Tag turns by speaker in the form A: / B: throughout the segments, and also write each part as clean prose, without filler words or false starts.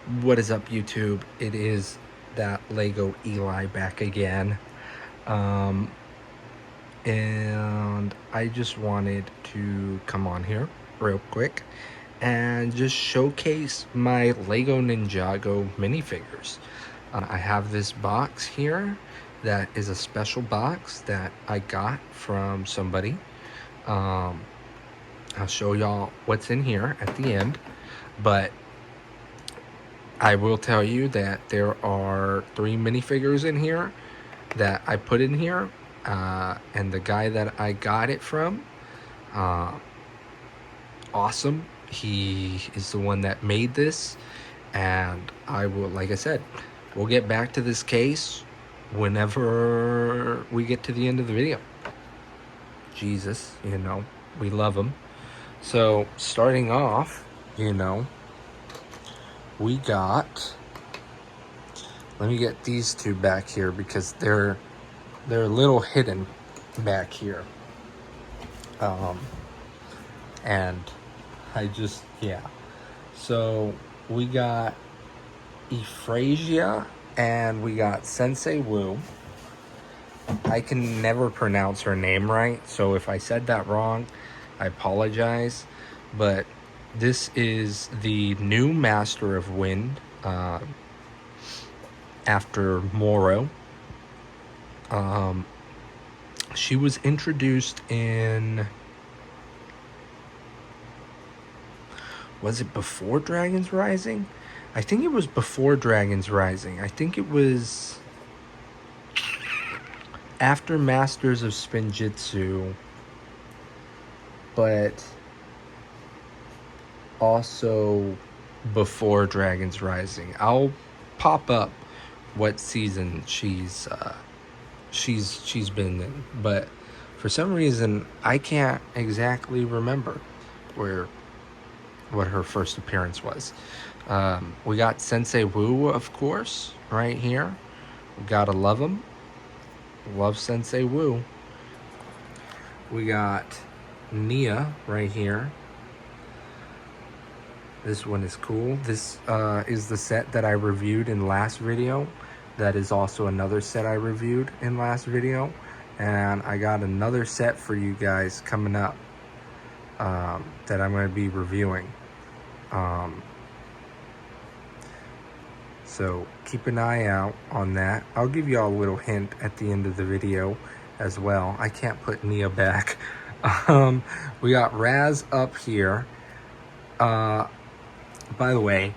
A: What is up, YouTube? It is that Lego Eli back again. Um, and I just wanted to come on here real quick and just showcase my Lego Ninjago minifigures. I have this box here that is a special box that I got from somebody. I'll show y'all what's in here at the end, but I will tell you that there are 3 minifigures in here that I put in here, and the guy that I got it from, uh, awesome. He is the one that made this, and I will, like I said, we'll get back to this case whenever we get to the end of the video. Jesus, we love him. So starting off, we got, let me get these two back here because they're a little hidden back here. And I just, yeah. So we got Euphrasia and we got Sensei Wu. I can never pronounce her name right, so if I said that wrong, I apologize. But this is the new Master of Wind, after Moro. She was introduced in, was it before Dragons Rising? I think it was before Dragons Rising. I think it was after Masters of Spinjitzu, but also before Dragons Rising. I'll pop up what season she's been in, but for some reason I can't exactly remember what her first appearance was. We got Sensei Wu, of course, right here. We gotta love him. Love Sensei Wu. We got Nia right here. This one is cool. This is the set that I reviewed in last video. That is also another set I reviewed in last video. And I got another set for you guys coming up that I'm going to be reviewing. So keep an eye out on that. I'll give you all a little hint at the end of the video as well. I can't put Nia back. We got Raz up here. By the way,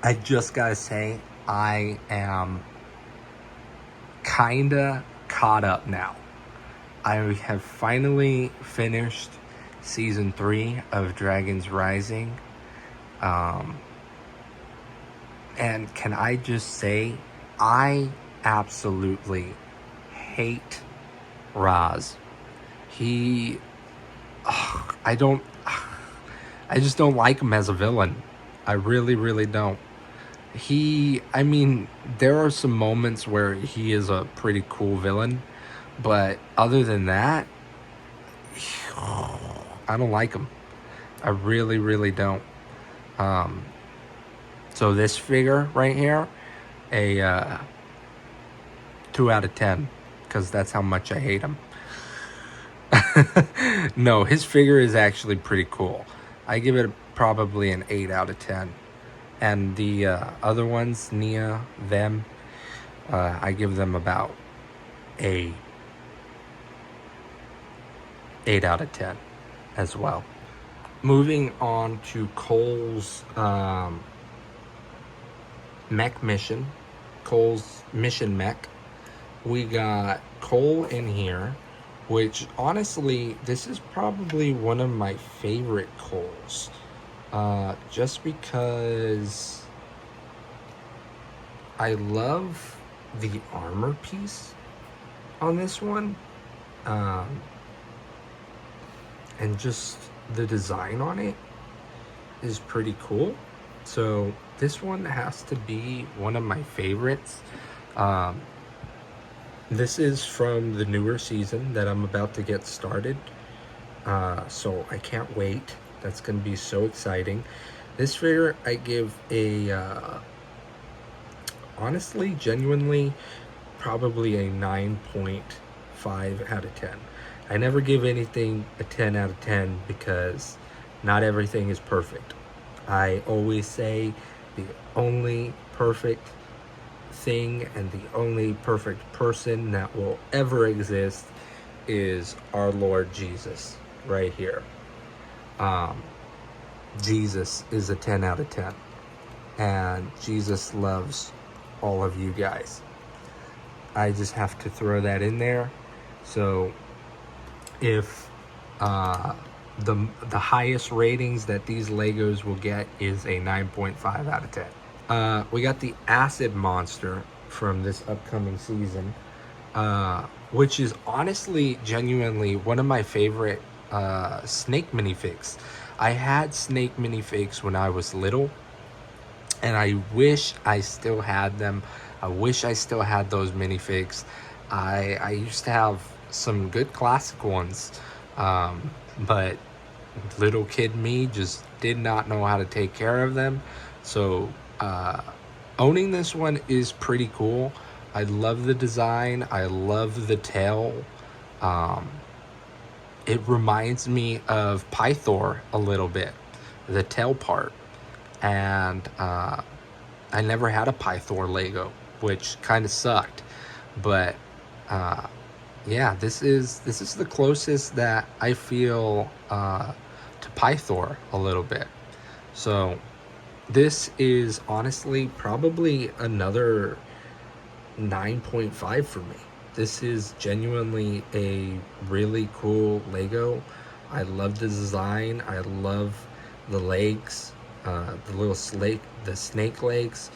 A: I just gotta say, I am kinda caught up now. I have finally finished season 3 of Dragons Rising. And can I just say, I absolutely hate Raz. I just don't like him as a villain. I really, really don't. I mean, there are some moments where he is a pretty cool villain, but other than that, I don't like him. I really, really don't. So this figure right here, a 2 out of 10, because that's how much I hate him. No, his figure is actually pretty cool. I give it probably an 8 out of 10. And the other ones, Nia, them, I give them about a 8 out of 10 as well. Moving on to Cole's mech mission, Cole's mission mech. We got Cole in here, which honestly, this is probably one of my favorite Coles. Just because I love the armor piece on this one. And just the design on it is pretty cool. So this one has to be one of my favorites. This is from the newer season that I'm about to get started. So I can't wait. That's going to be so exciting. This figure I give a honestly, genuinely, probably a 9.5 out of 10. I never give anything a 10 out of 10 because not everything is perfect. I always say the only perfect thing and the only perfect person that will ever exist is our Lord Jesus right here. Jesus is a 10 out of 10. And Jesus loves all of you guys. I just have to throw that in there. So if the highest ratings that these Legos will get is a 9.5 out of 10. We got the Acid Monster from this upcoming season, which is honestly, genuinely one of my favorite Snake minifigs. I had Snake minifigs when I was little, and I wish I still had them. I wish I still had those minifigs. I used to have some good classic ones, but little kid me just did not know how to take care of them. So owning this one is pretty cool. I love the design. I love the tail. It reminds me of Pythor a little bit, the tail part. And I never had a Pythor Lego, which kind of sucked. But yeah, this is the closest that I feel to Pythor a little bit. So this is honestly probably another 9.5 for me. This is genuinely a really cool Lego. I love the design. I love the legs, the little snake legs.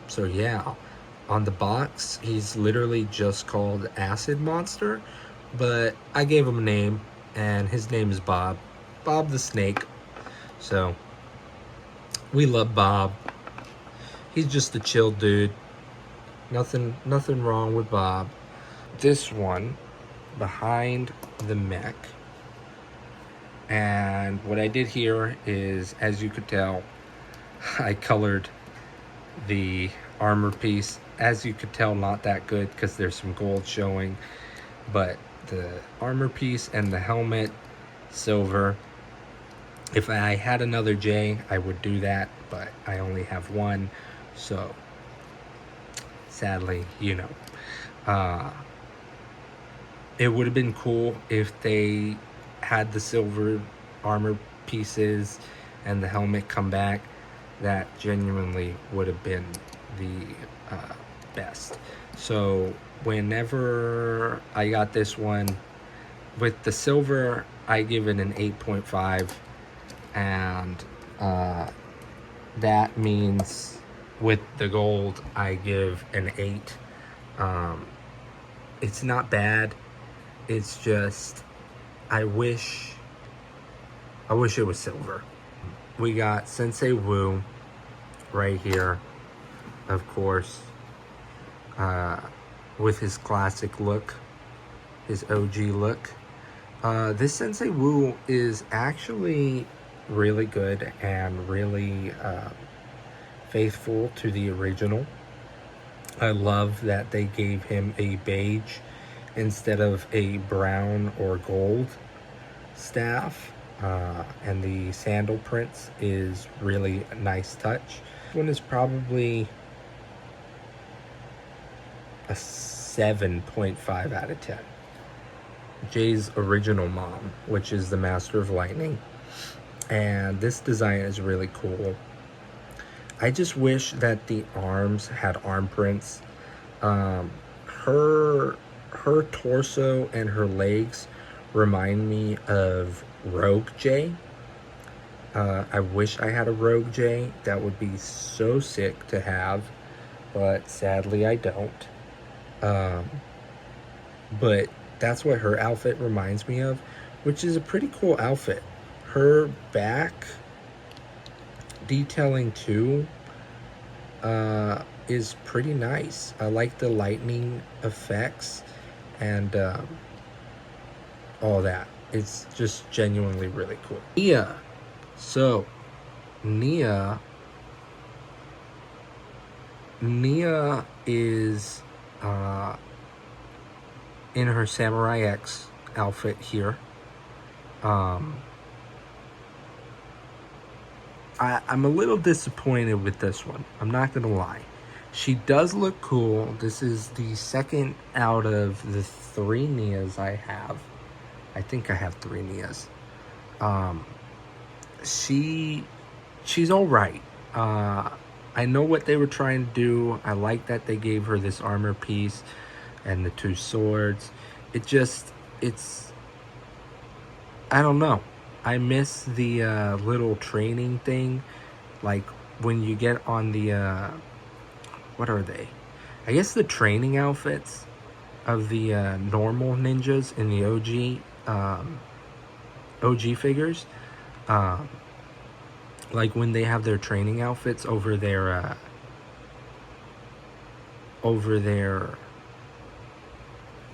A: So yeah, on the box, he's literally just called Acid Monster, but I gave him a name, and his name is Bob. Bob the Snake. So we love Bob. He's just a chill dude. Nothing wrong with Bob. This one behind the mech. And what I did here is, as you could tell, I colored the armor piece. As you could tell, not that good because there's some gold showing, but the armor piece and the helmet, silver. If I had another J, I would do that, but I only have one, so sadly, it would have been cool if they had the silver armor pieces and the helmet come back. That genuinely would have been the best. So whenever I got this one with the silver, I give it an 8.5, and that means with the gold I give an 8. It's not bad. It's just I wish it was silver. We got Sensei Wu right here, of course, with his classic look, his OG look. This Sensei Wu is actually really good and really faithful to the original. I love that they gave him a beige instead of a brown or gold staff, and the sandal prints is really a nice touch. This one is probably a 7.5 out of 10. Jay's original mom, which is the Master of Lightning, and this design is really cool. I just wish that the arms had arm prints. Her torso and her legs remind me of Rogue J. I wish I had a Rogue J. That would be so sick to have, but sadly I don't. But that's what her outfit reminds me of, which is a pretty cool outfit. Her back detailing too is pretty nice. I like the lightning effects and all that. It's just genuinely really cool. Yeah, so Nia is in her Samurai X outfit here. I'm a little disappointed with this one. I'm not gonna lie. She does look cool. This is the second out of the 3 Nias I have. I think I have 3 Nias. She's all right. I know what they were trying to do. I like that they gave her this armor piece and the 2 swords. It's I don't know. I miss the little training thing, like when you get on the what are they? I guess the training outfits of the normal ninjas in the OG figures. Like when they have their training outfits over their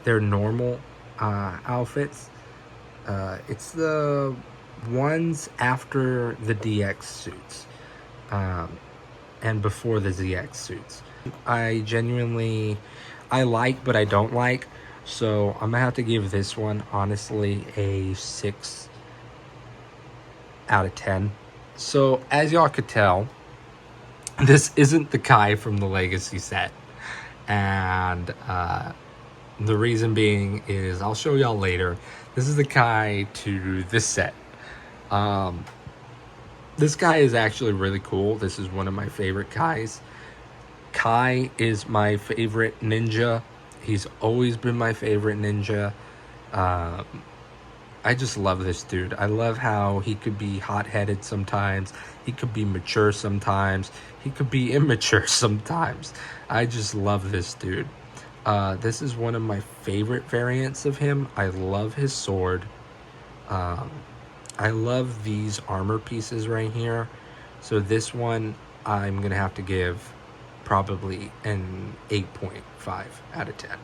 A: normal outfits. It's the ones after the DX suits, and before the ZX suits. I genuinely, I like, but I don't like. So I'm gonna have to give this one, honestly, a 6 out of 10. So as y'all could tell, this isn't the Kai from the Legacy set. And the reason being is, I'll show y'all later. This is the Kai to this set. This guy is actually really cool. This is one of my favorite Kais. Kai is my favorite ninja. He's always been my favorite ninja. I just love this dude. I love how he could be hot-headed sometimes. He could be mature sometimes. He could be immature sometimes. I just love this dude. This is one of my favorite variants of him. I love his sword. I love these armor pieces right here. So this one, I'm going to have to give probably an 8.5 out of 10.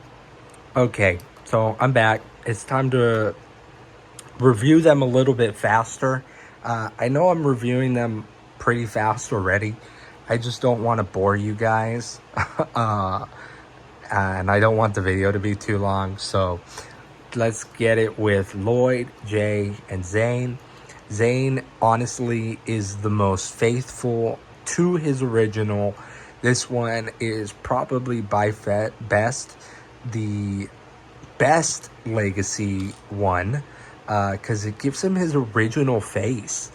A: Okay, so I'm back. It's time to review them a little bit faster. I know I'm reviewing them pretty fast already. I just don't want to bore you guys. And I don't want the video to be too long. So let's get it with Lloyd, Jay, and Zane. Zane, honestly, is the most faithful to his original. This one is probably by best the best Legacy one, because it gives him his original face,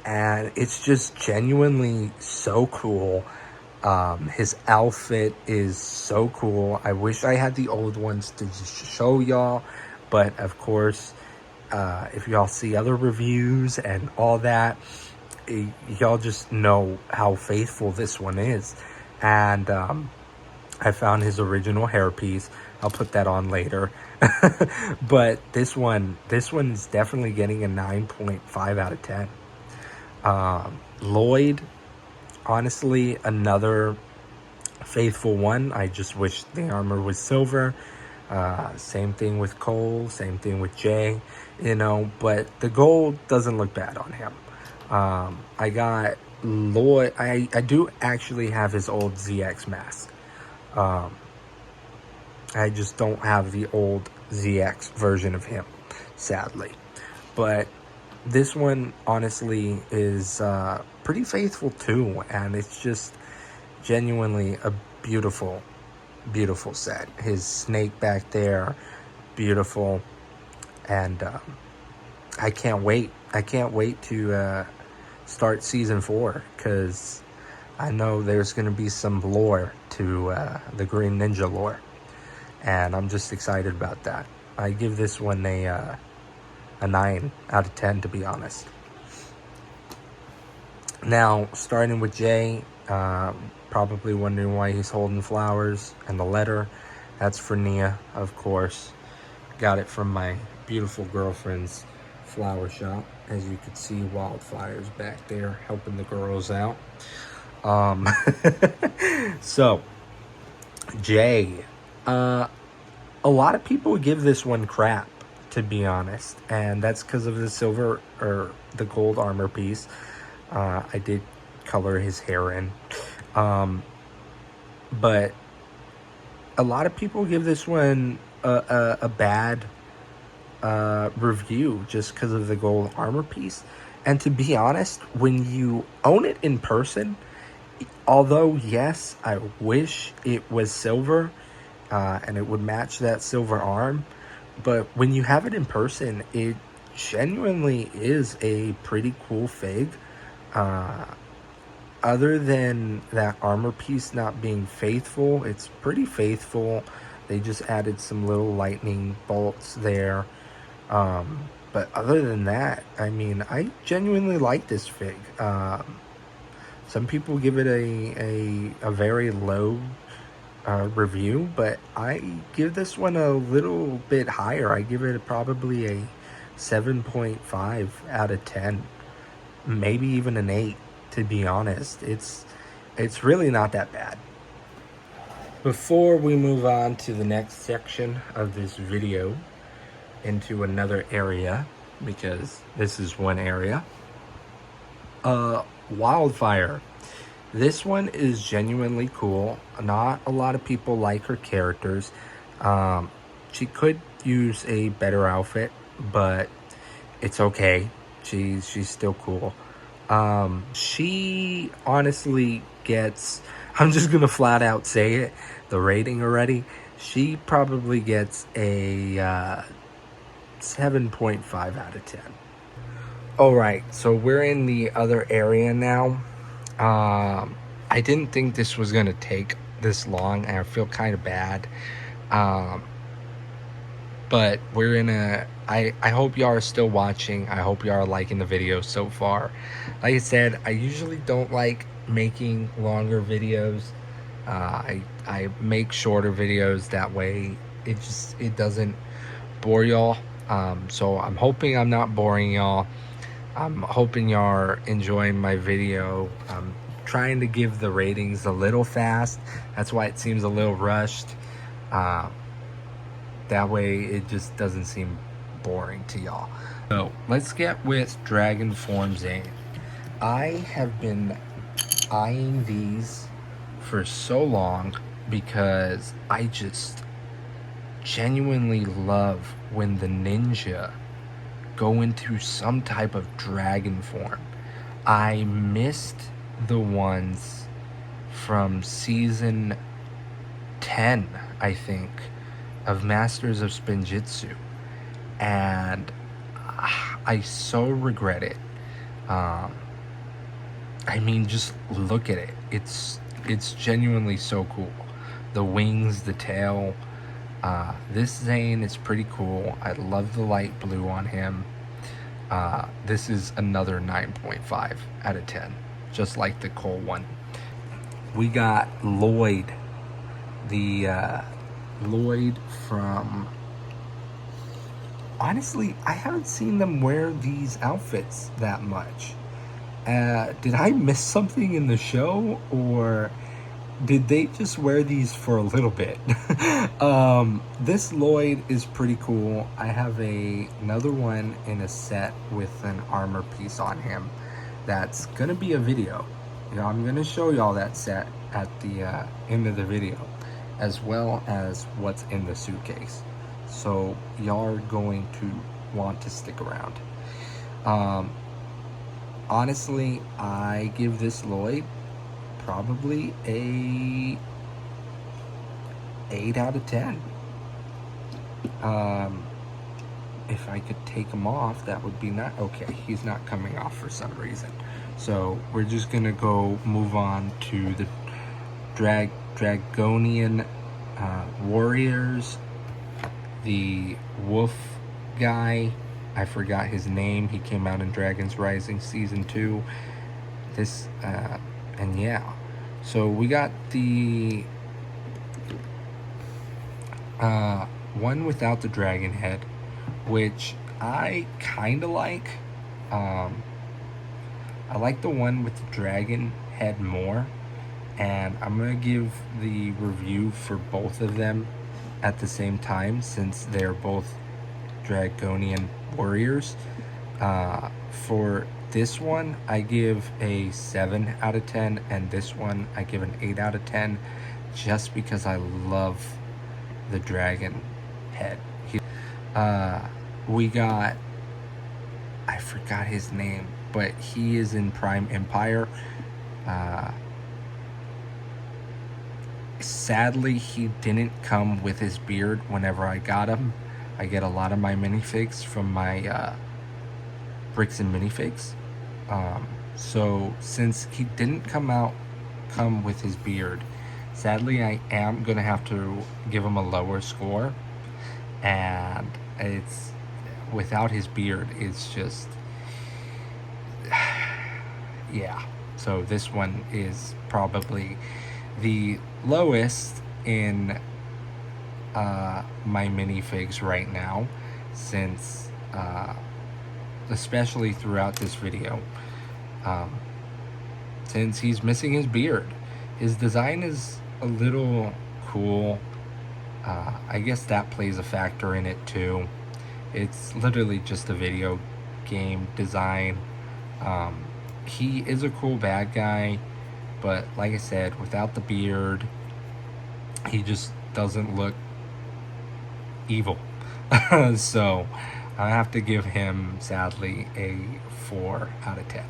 A: and it's just genuinely so cool. His outfit is so cool. I wish I had the old ones to just show y'all, but of course, if y'all see other reviews and all that, y'all just know how faithful this one is. And I found his original hairpiece. I'll put that on later. But this one is definitely getting a 9.5 out of 10. Lloyd, honestly, another faithful one. I just wish the armor was silver. Same thing with Cole, same thing with Jay, you know, but the gold doesn't look bad on him. I got Lloyd. I do actually have his old ZX mask. I just don't have the old ZX version of him, sadly. But this one, honestly, is pretty faithful too, and it's just genuinely a beautiful, beautiful set. His snake back there, beautiful, and I can't wait. I can't wait to start season 4, because I know there's going to be some lore to the Green Ninja lore, and I'm just excited about that. I give this one a 9 out of 10, to be honest. Now, starting with Jay, probably wondering why he's holding flowers and the letter. That's for Nia, of course. Got it from my beautiful girlfriend's flower shop. As you can see, wildfires back there helping the girls out. So, Jay, a lot of people give this one crap, to be honest, and that's because of the silver or the gold armor piece. I did color his hair in. But a lot of people give this one a bad review just because of the gold armor piece. And to be honest, when you own it in person, although yes, I wish it was silver and it would match that silver arm, but when you have it in person, it genuinely is a pretty cool fig. Other than that armor piece not being faithful, it's pretty faithful. They just added some little lightning bolts there. But other than that, I mean, I genuinely like this fig. Some people give it a very low review, but I give this one a little bit higher. I give it probably a 7.5 out of 10, maybe even an 8, to be honest. It's really not that bad. Before we move on to the next section of this video, into another area, because this is one area, Wildfire. This one is genuinely cool. Not a lot of people like her characters. She could use a better outfit, but it's okay. She's still cool. She honestly gets, I'm just gonna flat out say it, the rating already. She probably gets a 7.5 out of 10. Alright, so we're in the other area now. I didn't think this was gonna take this long, and I feel kind of bad. But we're in a, I hope y'all are still watching. I hope y'all are liking the video so far. Like I said, I usually don't like making longer videos. I make shorter videos, that way it doesn't bore y'all. So I'm hoping I'm not boring y'all. I'm hoping y'all are enjoying my video. I'm trying to give the ratings a little fast. That's why it seems a little rushed. That way it just doesn't seem boring to y'all. So let's get with Dragon Form Zane. I have been eyeing these for so long because I just genuinely love when the ninja go into some type of dragon form. I missed the ones from season 10, I think, of Masters of Spinjitzu, and I so regret it. I mean, just look at it. It's genuinely so cool. The wings, the tail. This Zane is pretty cool. I love the light blue on him. This is another 9.5 out of 10, just like the Cole one. We got Lloyd, the Lloyd from, honestly, I haven't seen them wear these outfits that much. Did I miss something in the show, or did they just wear these for a little bit? This Lloyd is pretty cool. I have another one in a set with an armor piece on him. That's gonna be a video. You know, I'm gonna show y'all that set at the end of the video, as well as what's in the suitcase. So y'all are going to want to stick around. Honestly, I give this Lloyd probably a 8 out of 10. If I could take him off, that would be not okay. He's not coming off for some reason. So we're just gonna go move on to the Dragonian warriors. The wolf guy, I forgot his name. He came out in Dragon's Rising season 2. This and yeah, so we got the one without the dragon head, which I kind of like. I like the one with the dragon head more, and I'm gonna give the review for both of them at the same time, since they're both Dragonian warriors. For This one I give a 7 out of 10, and this one I give an 8 out of 10, just because I love the dragon head. We got, I forgot his name, but he is in Prime Empire. Sadly, he didn't come with his beard whenever I got him. I get a lot of my minifigs from my bricks and minifigs. So since he didn't come with his beard, sadly I am gonna have to give him a lower score. And it's, without his beard, it's just yeah. So this one is probably the lowest in my minifigs right now, since especially throughout this video, since he's missing his beard. His design is a little cool. I guess that plays a factor in it too. It's literally just a video game design. He is a cool bad guy, but like I said, without the beard, he just doesn't look evil. So I have to give him, sadly, a 4 out of 10.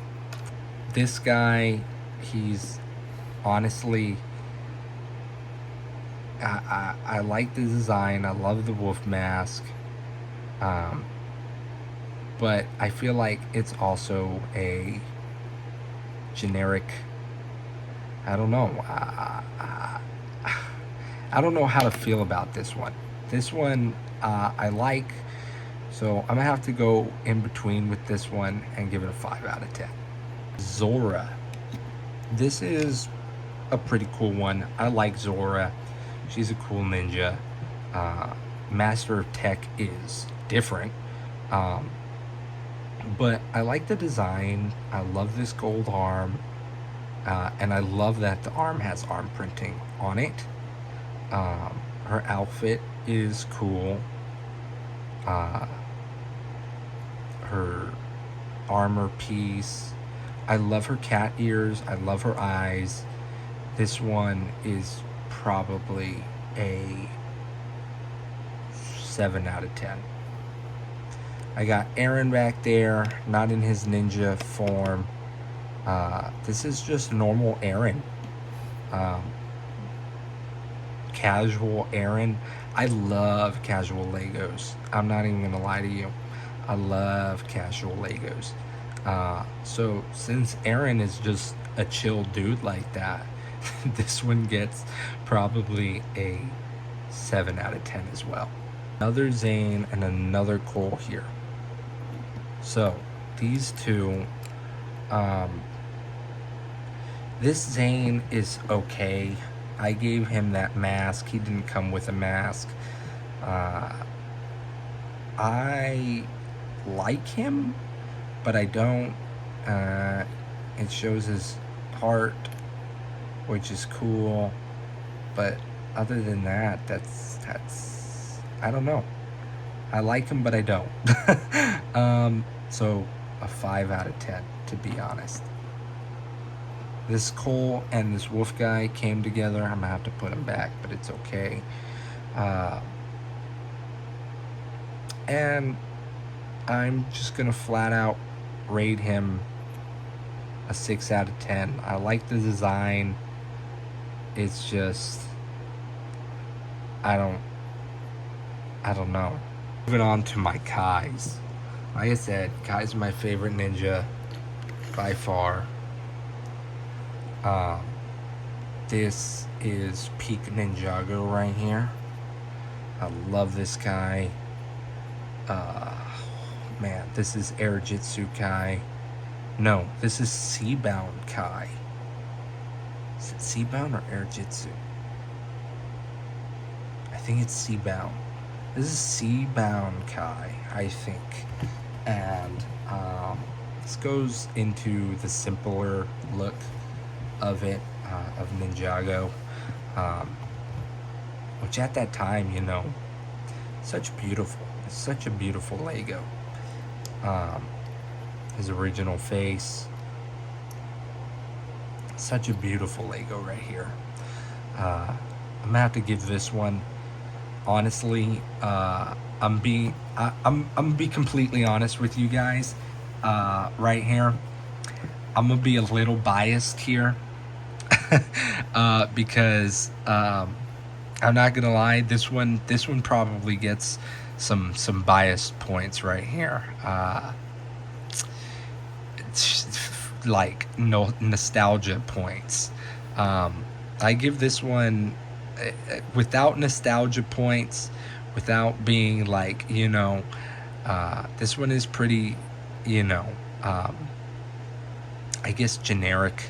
A: This guy, he's honestly, I like the design. I love the wolf mask. But I feel like it's also a generic, I don't know. I don't know how to feel about this one. This one I like, so I'm gonna have to go in between with this one and give it a 5 out of 10. Zora. This is a pretty cool one. I like Zora. She's a cool ninja. Master of Tech is different. But I like the design. I love this gold arm. And I love that the arm has arm printing on it. Her outfit is cool. Her armor piece. I love her cat ears. I love her eyes. This one is probably a 7 out of 10. I got Aaron back there, not in his ninja form. This is just normal Aaron. Casual Aaron. I love casual Legos. I'm not even gonna lie to you. I love casual Legos. So since Aaron is just a chill dude like that, this one gets probably a 7 out of 10 as well. Another Zane and another Cole here. So these two, this Zane is okay. I gave him that mask. He didn't come with a mask. I like him, but I don't. It shows his heart, which is cool. But other than that, that's I don't know. I like him, but I don't. So a 5 out of 10, to be honest. This Cole and this wolf guy came together. I'm gonna have to put him back, but it's okay. And I'm just gonna flat out rate him a 6 out of 10. I like the design. It's just, I don't know. Moving on to my Kais. Like I said, Kai's my favorite ninja by far. This is peak Ninjago right here. I love this guy. Man, this is Air Jitsu Kai. No, this is Seabound Kai. Is it Seabound or Air Jitsu? I think it's Seabound. This is Seabound Kai, I think. And this goes into the simpler look of it, of Ninjago, which at that time, you know, such a beautiful Lego. his original face. Such a beautiful Lego right here. I'm gonna have to give this one, honestly, I'm gonna be completely honest with you guys, right here. I'm gonna be a little biased here, because I'm not gonna lie. This one probably gets some biased points right here. It's like no nostalgia points. I give this one, without nostalgia points, without being like, this one is pretty, I guess generic.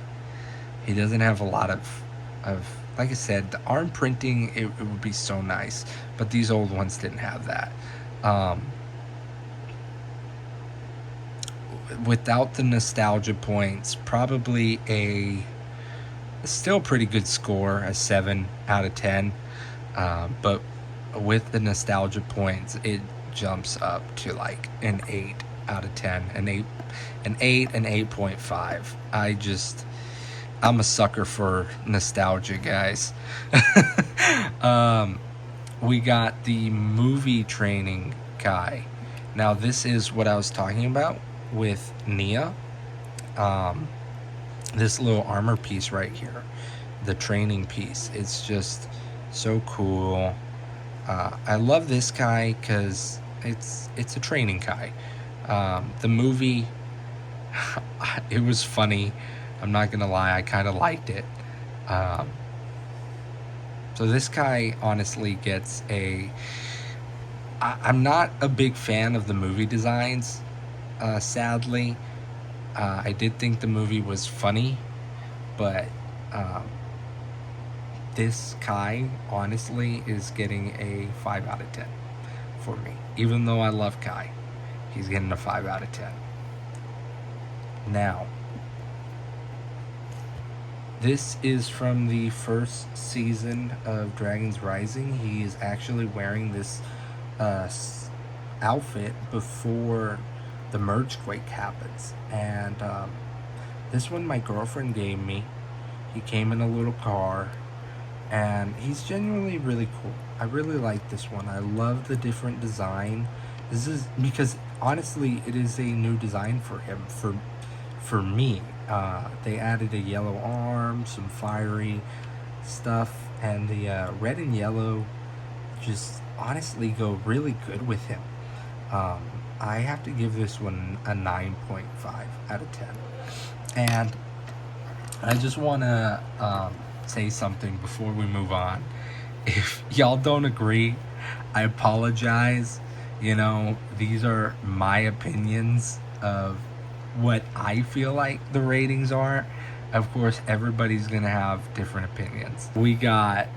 A: He doesn't have a lot of like I said, the arm printing, it would be so nice, but these old ones didn't have that. Without the nostalgia points, probably a still pretty good score, a 7 out of 10. But with the nostalgia points, it jumps up to like an 8 out of 10, an 8.5. I'm a sucker for nostalgia, guys. We got the movie training guy. Now this is what I was talking about with Nia. This little armor piece right here, the training piece, it's just so cool. I love this guy because it's a training guy. The movie, it was funny. I'm not gonna lie, I kind of liked it. So this guy honestly gets I'm not a big fan of the movie designs, sadly. I did think the movie was funny, but this Kai honestly is getting a 5 out of 10 for me. Even though I love Kai, he's getting a 5 out of 10. Now, this is from the first season of Dragon's Rising. He is actually wearing this outfit before the Mergequake happens. And this one my girlfriend gave me. He came in a little car, and he's genuinely really cool. I really like this one. I love the different design. This is because honestly it is a new design for him, for me. They added a yellow arm, some fiery stuff, and the red and yellow just honestly go really good with him. I have to give this one a 9.5 out of 10. And I just want to say something before we move on. If y'all don't agree, I apologize. These are my opinions of what I feel like the ratings are. Of course, everybody's gonna have different opinions. We got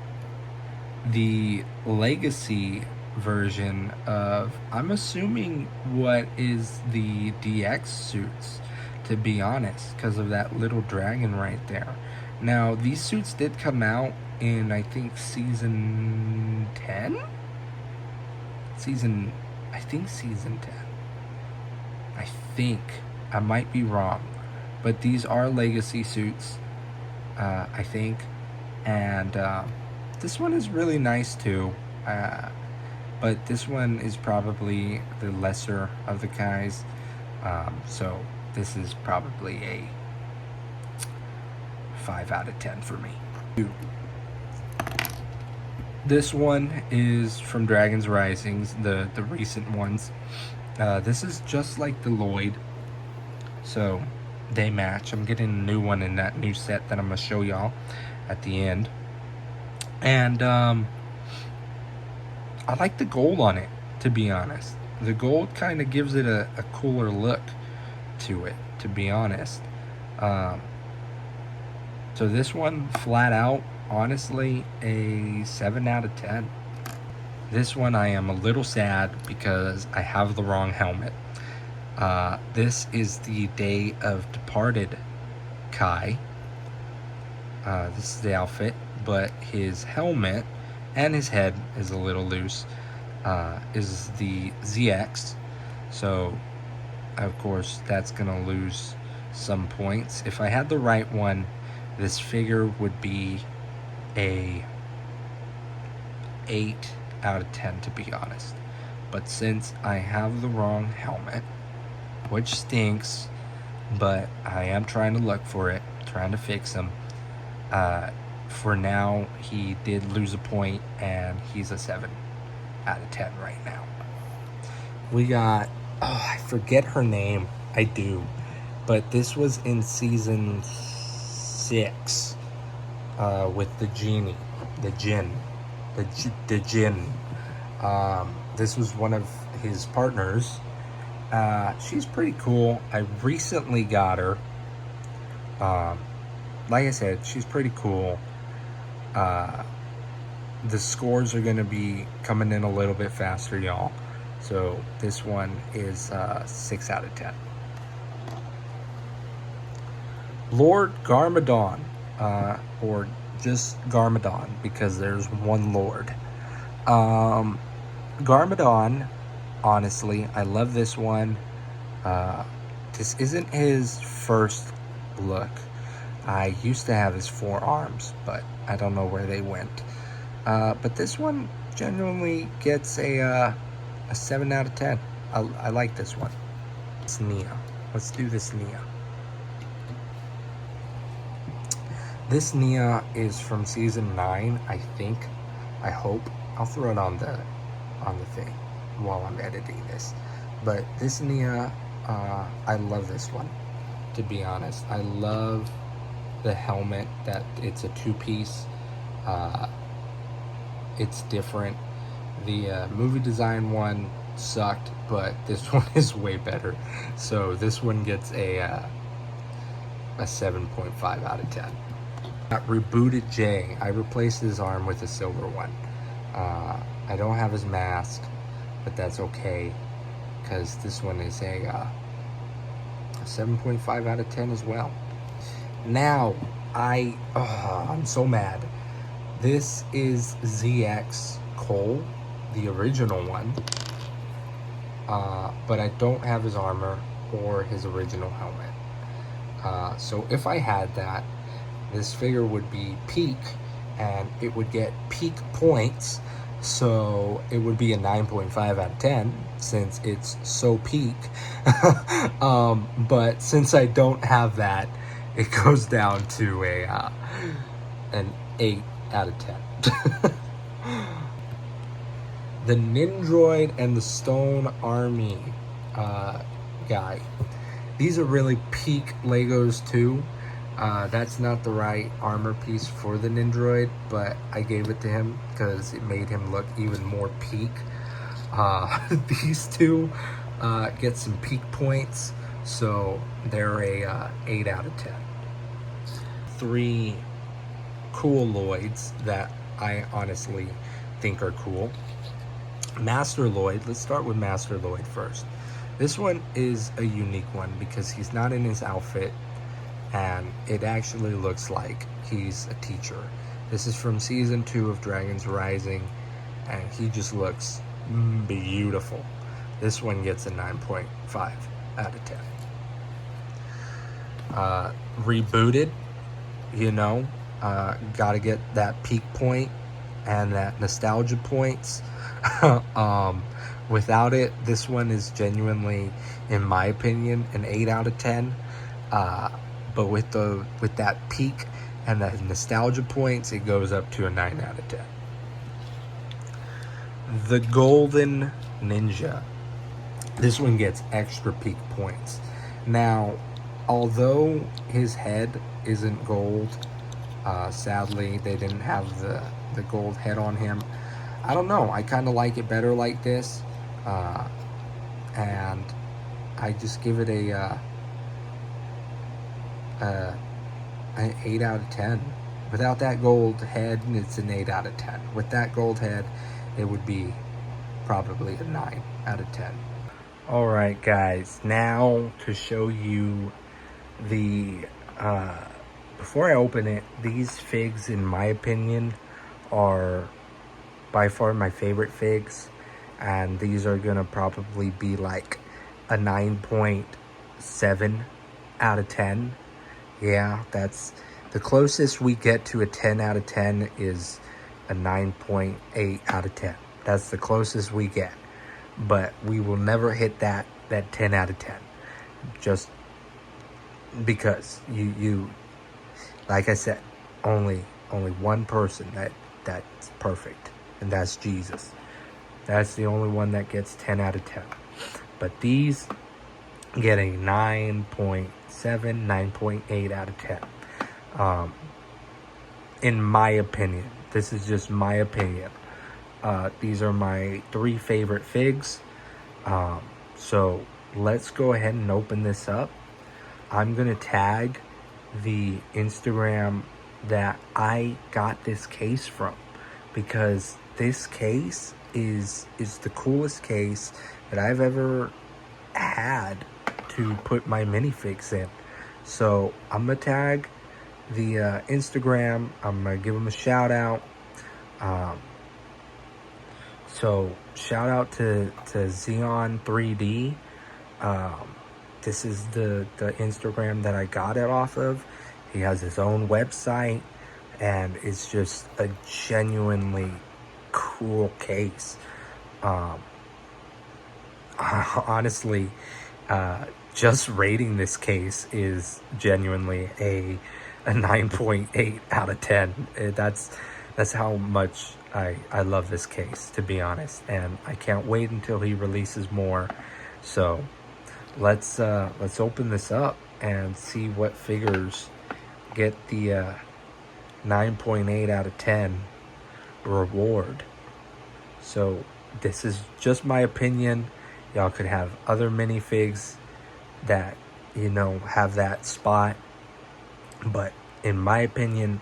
A: the legacy version of, I'm assuming, what is the DX suits, to be honest, because of that little dragon right there. Now, these suits did come out in, I think, season 10? Season 10. I think. I might be wrong. But these are legacy suits, I think. And this one is really nice too. But this one is probably the lesser of the guys. So this is probably a 5 out of 10 for me. This one is from Dragon's Risings, the recent ones. This is just like the Lloyd, so they match. I'm getting a new one in that new set that I'm gonna show y'all at the end. And I like the gold on it, to be honest. The gold kind of gives it a cooler look to it, to be honest. So this one, flat out, honestly, a 7 out of 10. This one I am a little sad because I have the wrong helmet. This is the Day of Departed Kai. This is the outfit, but his helmet and his head is a little loose. Is the ZX. So of course, that's gonna lose some points. If I had the right one, this figure would be a 8 out of 10, to be honest. But since I have the wrong helmet, which stinks, but I am trying to look for it, trying to fix him. For now, he did lose a point, and he's a 7 out of 10 right now. We got, I forget her name. I do. But this was in season 6 with the genie, the djinn. This was one of his partners. She's pretty cool. I recently got her. Like I said, she's pretty cool. The scores are going to be coming in a little bit faster, y'all. So this one is 6 out of 10. Lord Garmadon, or just Garmadon, because there's one Lord. Garmadon, honestly, I love this one. This isn't his first look. I used to have his 4 arms, but I don't know where they went. But this one genuinely gets a 7 out of 10. I like this one. It's Nia. Let's do this Nia. This Nia is from season 9, I think. I hope. I'll throw it on the thing while I'm editing this. But this Nia, I love this one, to be honest. I love the helmet, that it's a 2-piece. It's different. The movie design one sucked, but this one is way better. So this one gets a 7.5 out of 10. Rebooted Jay. I replaced his arm with a silver one. I don't have his mask, but that's okay, because this one is a 7.5 out of 10 as well. Now, I'm so mad. This is ZX Cole, the original one, but I don't have his armor or his original helmet. So if I had that, this figure would be peak, and it would get peak points, so it would be a 9.5 out of 10, since it's so peak. But since I don't have that, it goes down to an 8 out of 10. The Nindroid and the Stone Army guy. These are really peak Legos too. That's not the right armor piece for the Nindroid, but I gave it to him because it made him look even more peak. These two get some peak points, so they're a 8 out of 10. 3 cool Lloyds that I honestly think are cool. Master Lloyd, let's start with Master Lloyd first. This one is a unique one because he's not in his outfit, and it actually looks like he's a teacher. This is from season 2 of Dragons Rising, and he just looks beautiful. This one gets a 9.5 out of 10. Rebooted, you know, gotta get that peak point and that nostalgia points. Without it, this one is genuinely, in my opinion, an 8 out of 10. But with that peak and that nostalgia points, it goes up to a 9 out of 10. The Golden Ninja. This one gets extra peak points. Now, although his head isn't gold, sadly they didn't have the gold head on him. I don't know, I kind of like it better like this, and I just give it an 8 out of 10. Without that gold head, it's an 8 out of 10. With that gold head, it would be probably a 9 out of 10. Alright guys, now to show you the, before I open it, these figs, in my opinion, are by far my favorite figs, and these are gonna probably be like a 9.7 out of 10. Yeah, that's the closest we get to a 10 out of 10 is a 9.8 out of 10. That's the closest we get. But we will never hit that 10 out of 10. Just because you like I said, only one person that's perfect, and that's Jesus. That's the only one that gets 10 out of 10. But these get a 9.7, 9.8 out of 10. In my opinion, this is just my opinion. These are my 3 favorite figs. So let's go ahead and open this up. I'm gonna tag the Instagram that I got this case from, because this case is the coolest case that I've ever had to put my minifigs in. So I'm gonna tag the Instagram. I'm gonna give them a shout out. So shout out to Xeon 3D. This is the Instagram that I got it off of. He has his own website, and it's just a genuinely cool case. Honestly, just rating this case is genuinely a 9.8 out of 10. That's how much I love this case, to be honest, and I can't wait until he releases more. So let's open this up and see what figures get the 9.8 out of 10 reward. So this is just my opinion. Y'all could have other minifigs that, you know, have that spot, but in my opinion,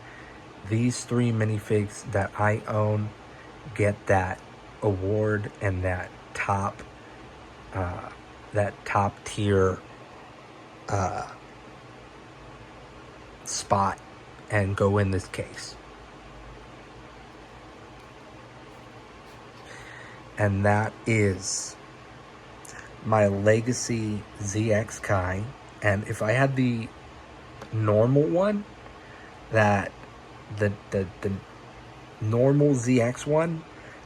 A: these 3 minifigs that I own get that award and that top tier spot and go in this case. And that is my Legacy ZX Kai. And if I had the normal one, that the normal ZX one,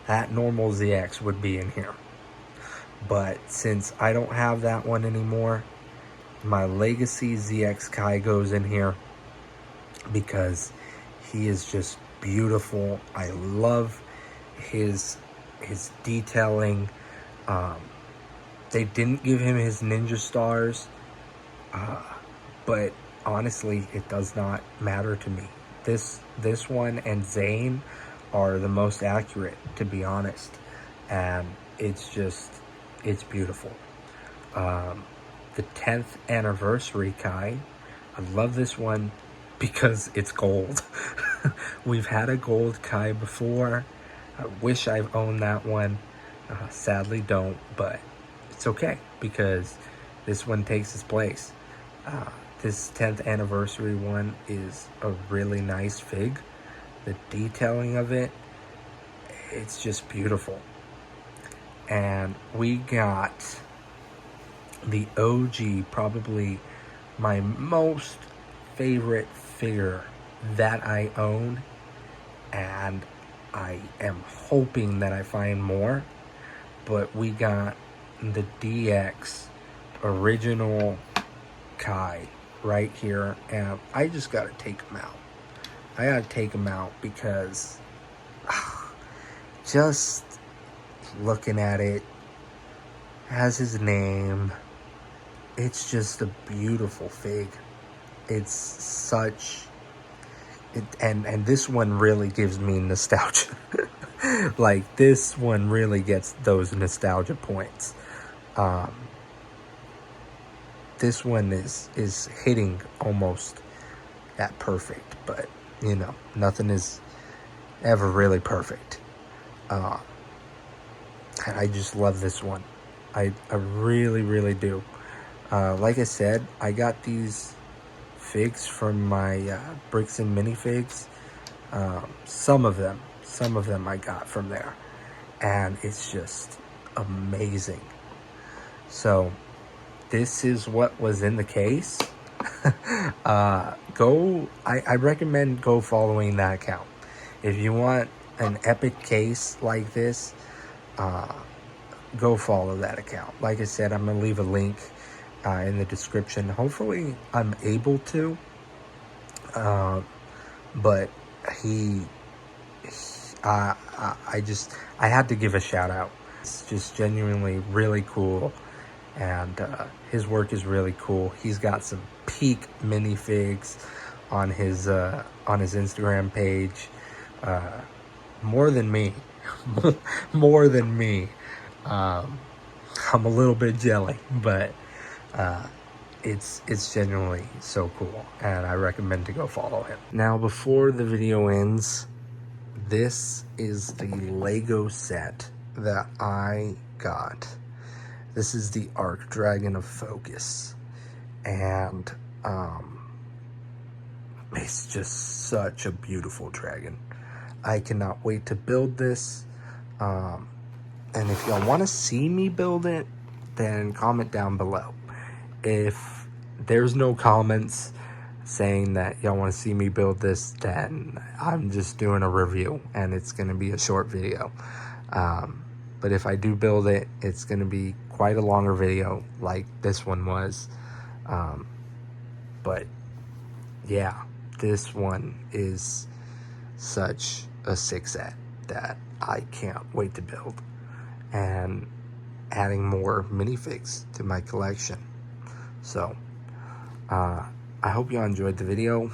A: that normal ZX would be in here. But since I don't have that one anymore, my Legacy ZX Kai goes in here because he is just beautiful. I love his detailing. They didn't give him his ninja stars, but honestly, it does not matter to me. This one and Zane are the most accurate, to be honest, and it's beautiful. The 10th anniversary Kai, I love this one because it's gold. We've had a gold Kai before. I wish I've owned that one. Sadly don't, but it's okay because this one takes its place. This 10th anniversary one is a really nice fig. The detailing of it, it's just beautiful. And we got the OG, probably my most favorite figure that I own, and I am hoping that I find more, but we got the DX original Kai right here, and I just gotta take him out. I gotta take him out because just looking at it, has his name. It's just a beautiful fig. It's such it, and this one really gives me nostalgia. Like, this one really gets those nostalgia points. This one is hitting almost at perfect, but you know, nothing is ever really perfect. And I just love this one. I really do. Like I said, I got these figs from my Bricks and Minifigs. Some of them I got from there, and it's just amazing. So this is what was in the case, I recommend go following that account. If you want an epic case like this, go follow that account. Like I said, I'm gonna leave a link in the description. Hopefully I'm able to, but I had to give a shout out. It's just genuinely really cool, and his work is really cool. He's got some peak minifigs on his Instagram page, more than me, more than me. I'm a little bit jelly, but it's genuinely so cool, and I recommend to go follow him. Now, before the video ends, this is the Lego set that I got. This is the Arc Dragon of Focus, and it's just such a beautiful dragon. I cannot wait to build this. And if y'all want to see me build it, then comment down below. If there's no comments saying that y'all want to see me build this, then I'm just doing a review, and it's going to be a short video. But if I do build it, it's going to be quite a longer video like this one was. But yeah, this one is such a sick set that I can't wait to build, and adding more minifigs to my collection. So I hope y'all enjoyed the video.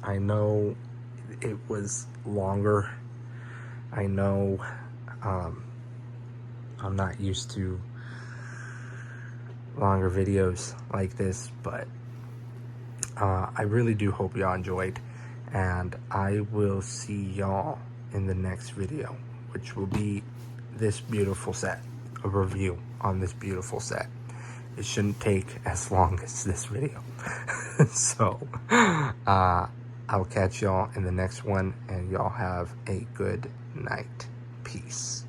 A: I know it was longer. I know I'm not used to longer videos like this, but I really do hope y'all enjoyed, and I will see y'all in the next video, which will be this beautiful set, a review on this beautiful set. It shouldn't take as long as this video. So I'll catch y'all in the next one, and y'all have a good night. Peace.